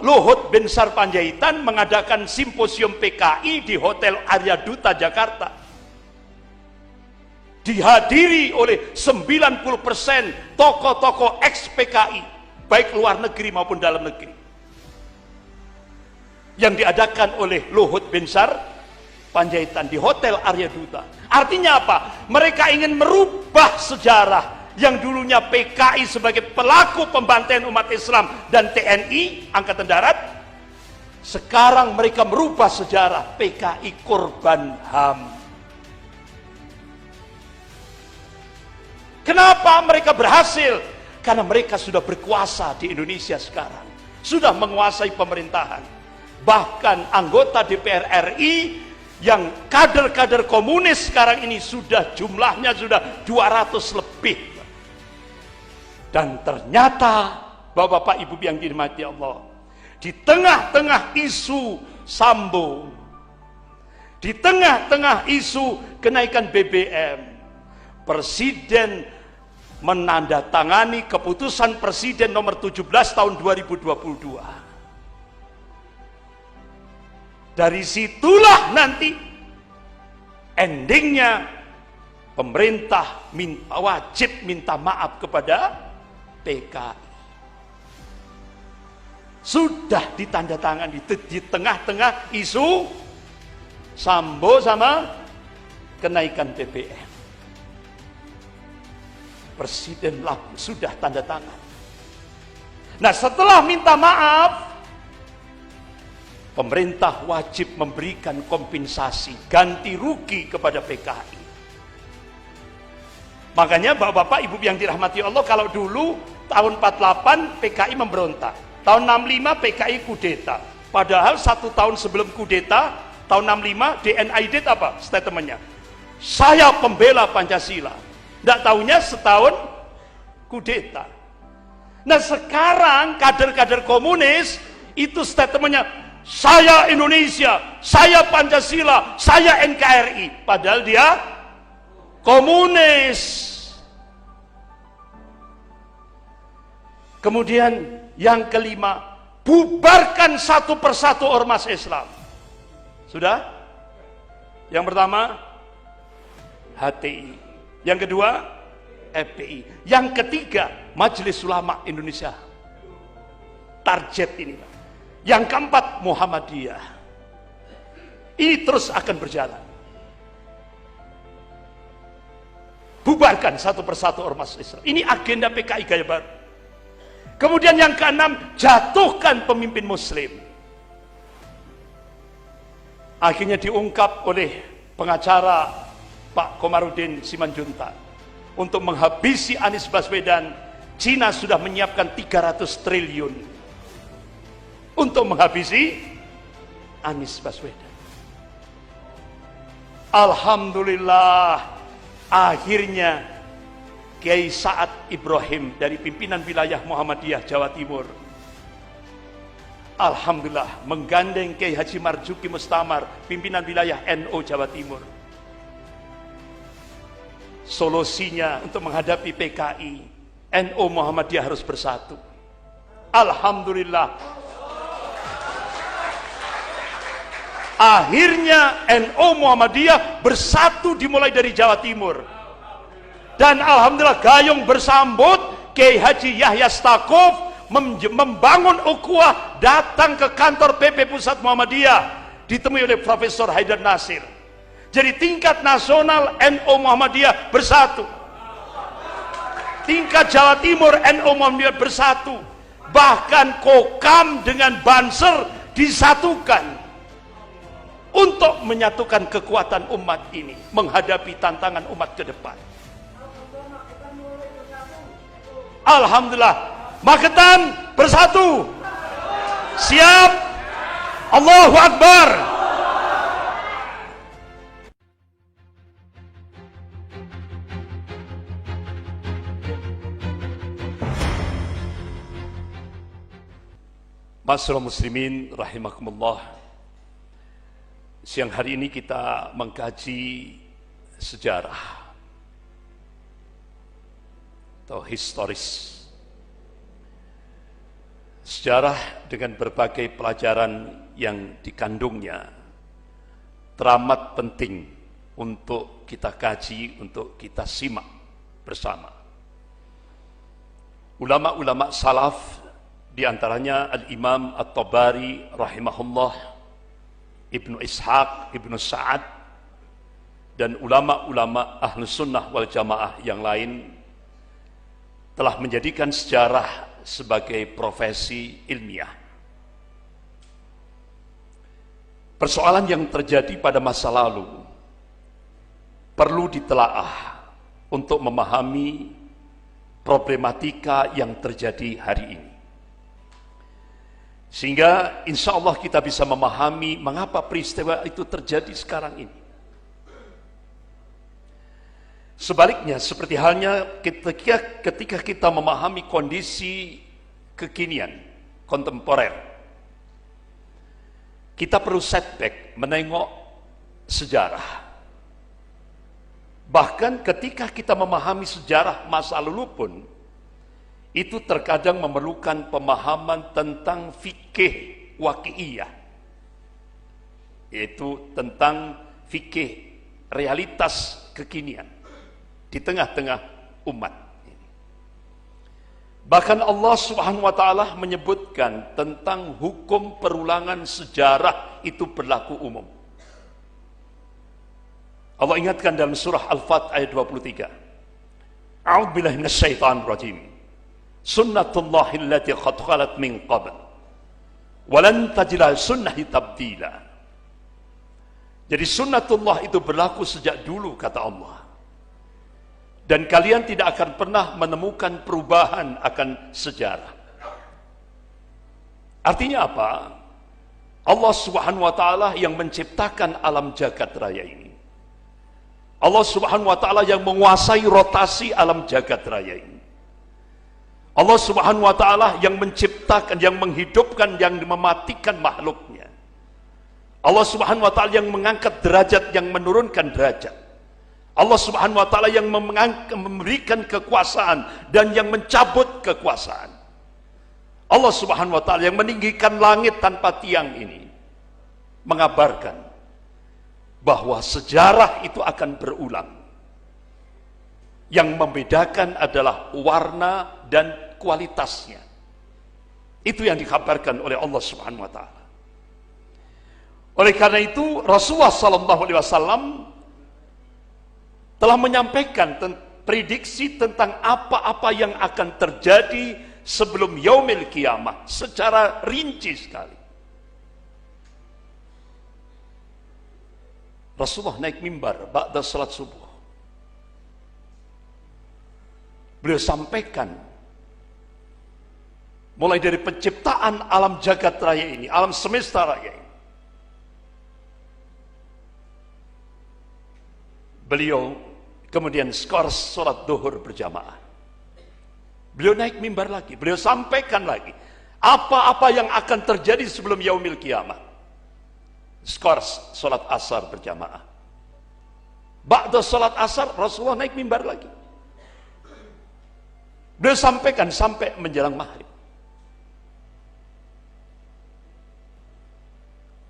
Luhut Binsar Panjaitan mengadakan simposium PKI di Hotel Arya Duta Jakarta. Dihadiri oleh 90% tokoh-tokoh ex-PKI, baik luar negeri maupun dalam negeri. Yang diadakan oleh Luhut Binsar Panjaitan di Hotel Arya Duta. Artinya apa? Mereka ingin merubah sejarah yang dulunya PKI sebagai pelaku pembantaian umat Islam dan TNI Angkatan Darat, sekarang mereka merubah sejarah PKI korban HAM. Kenapa mereka berhasil? Karena mereka sudah berkuasa di Indonesia sekarang, sudah menguasai pemerintahan. Bahkan anggota DPR RI yang kader-kader komunis sekarang ini sudah jumlahnya sudah 200 lebih. Dan ternyata Bapak-bapak Ibu yang dirahmati Allah, di tengah-tengah isu Sambo, di tengah-tengah isu kenaikan BBM, Presiden menandatangani keputusan Presiden nomor 17 tahun 2022. Dari situlah nanti endingnya pemerintah wajib minta maaf kepada PKI. Sudah ditandatangani di tengah-tengah isu Sambo sama kenaikan BBM. Presiden sudah tanda tangan. Nah, setelah minta maaf, pemerintah wajib memberikan kompensasi ganti rugi kepada PKI. Makanya Bapak-bapak Ibu yang dirahmati Allah, kalau dulu tahun 48 PKI memberontak, tahun 65 PKI kudeta. Padahal 1 tahun sebelum kudeta, tahun 65 DNID apa statementnya? Saya pembela Pancasila. Tidak tahunya setahun kudeta. Nah, sekarang kader-kader komunis itu statementnya, saya Indonesia, saya Pancasila, saya NKRI. Padahal dia komunis. Kemudian yang kelima, bubarkan satu persatu ormas Islam. Sudah? Yang pertama HTI, yang kedua FPI, yang ketiga Majelis Ulama Indonesia. Target ini. Yang keempat Muhammadiyah. Ini terus akan berjalan. Bubarkan satu persatu ormas Islam. Ini agenda PKI gaya baru. Kemudian yang keenam, jatuhkan pemimpin muslim. Akhirnya diungkap oleh pengacara Pak Komarudin Simanjuntak, untuk menghabisi Anies Baswedan, Cina sudah menyiapkan 300 triliun untuk menghabisi Anies Baswedan. Alhamdulillah, akhirnya Kiai Sa'ad Ibrahim dari pimpinan wilayah Muhammadiyah Jawa Timur, alhamdulillah menggandeng Kiai Haji Marzuki Mustamar, pimpinan wilayah NU Jawa Timur. Solusinya untuk menghadapi PKI, NU Muhammadiyah harus bersatu. Alhamdulillah, akhirnya NU Muhammadiyah bersatu dimulai dari Jawa Timur. Dan alhamdulillah gayung bersambut, Kiai Haji Yahya Stakuf membangun ukhuwah, datang ke kantor PP Pusat Muhammadiyah, ditemui oleh Profesor Haidar Nasir. Jadi tingkat nasional NU Muhammadiyah bersatu, tingkat Jawa Timur NU Muhammadiyah bersatu, bahkan Kokam dengan Banser disatukan untuk menyatukan kekuatan umat ini menghadapi tantangan umat ke depan. Alhamdulillah, Magetan bersatu. Siap. Allahu Akbar. Masyaallah muslimin rahimakumullah. Siang hari ini kita mengkaji sejarah atau historis Sejarah dengan berbagai pelajaran yang dikandungnya teramat penting untuk kita kaji, untuk kita simak bersama. Ulama-ulama salaf, diantaranya Al-Imam At-Tabari rahimahullah, Ibnu Ishaq, Ibnu Sa'ad, dan ulama-ulama Ahlus Sunnah wal Jamaah yang lain telah menjadikan sejarah sebagai profesi ilmiah. Persoalan yang terjadi pada masa lalu perlu ditelaah untuk memahami problematika yang terjadi hari ini. Sehingga insya Allah kita bisa memahami mengapa peristiwa itu terjadi sekarang ini. Sebaliknya, seperti halnya ketika kita memahami kondisi kekinian, kontemporer, kita perlu setback, menengok sejarah. Bahkan ketika kita memahami sejarah masa lalu pun, itu terkadang memerlukan pemahaman tentang fikih waqi'iyah, yaitu tentang fikih realitas kekinian di tengah-tengah umat ini. Bahkan Allah Subhanahu wa taala menyebutkan tentang hukum perulangan sejarah itu berlaku umum. Allah ingatkan dalam surah Al-Fat ayat 23. A'udzu billahi minasyaitonir rajim. Sunnatullahi allati qad khalat min qabl. Wa lan tajida sunnahi tabdila. Jadi sunnatullah itu berlaku sejak dulu, kata Allah. Dan kalian tidak akan pernah menemukan perubahan akan sejarah. Artinya apa? Allah Subhanahu wa taala yang menciptakan alam jagat raya ini. Allah Subhanahu wa taala yang menguasai rotasi alam jagat raya ini. Allah Subhanahu wa taala yang menciptakan, yang menghidupkan, yang mematikan makhluknya. Allah Subhanahu wa taala yang mengangkat derajat, yang menurunkan derajat. Allah Subhanahu wa taala yang memberikan kekuasaan dan yang mencabut kekuasaan. Allah Subhanahu wa taala yang meninggikan langit tanpa tiang ini mengabarkan bahwa sejarah itu akan berulang. Yang membedakan adalah warna dan kualitasnya. Itu yang dikabarkan oleh Allah Subhanahu wa taala. Oleh karena itu Rasulullah sallallahu alaihi wasallam telah menyampaikan prediksi tentang apa-apa yang akan terjadi sebelum yaumil qiyamah secara rinci sekali. Rasulullah naik mimbar ba'da salat subuh. Beliau sampaikan mulai dari penciptaan alam jagat raya ini, alam semesta raya ini. Beliau kemudian skor sholat duhur berjamaah. Beliau naik mimbar lagi, beliau sampaikan lagi apa-apa yang akan terjadi sebelum yaumil qiyamah. Skor sholat asar berjamaah. Ba'da sholat asar Rasulullah naik mimbar lagi. Beliau sampaikan sampai menjelang maghrib.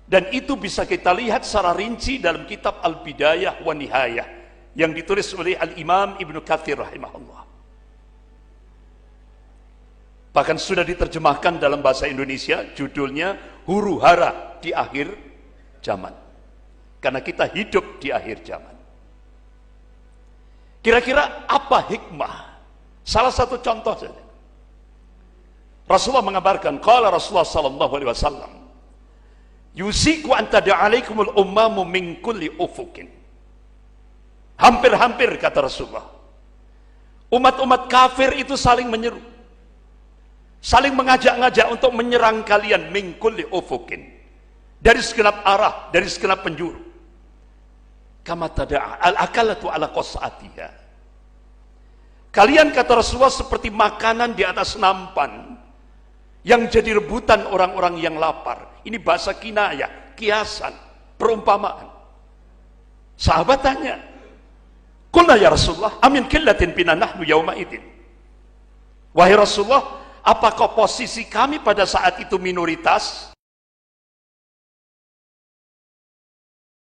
Dan itu bisa kita lihat secara rinci dalam kitab Al-Bidayah wa Nihayah yang ditulis oleh Al-Imam Ibnu Katsir rahimahullah. Bahkan sudah diterjemahkan dalam bahasa Indonesia, judulnya Huru Hara di Akhir Zaman. Karena kita hidup di akhir zaman. Kira-kira apa hikmah? Salah satu contoh saja. Rasulullah mengabarkan, qala Rasulullah sallallahu alaihi wasallam, yusiku an tada'alaikumul ummamu min kulli ufukin. Hampir-hampir kata Rasulullah, umat-umat kafir itu saling menyeru, saling mengajak-ngajak untuk menyerang kalian min kulli ufukin, dari segenap arah, dari segenap penjuru. Kama tada'a al-akalatu ala qas'atiha. Kalian kata Rasulullah seperti makanan di atas nampan yang jadi rebutan orang-orang yang lapar. Ini bahasa kinayah, kiasan, perumpamaan. Sahabat tanya, qulna ya Rasulullah, amin qillatin bina nahnu yauma idin. Wahai Rasulullah, Apakah posisi kami pada saat itu minoritas?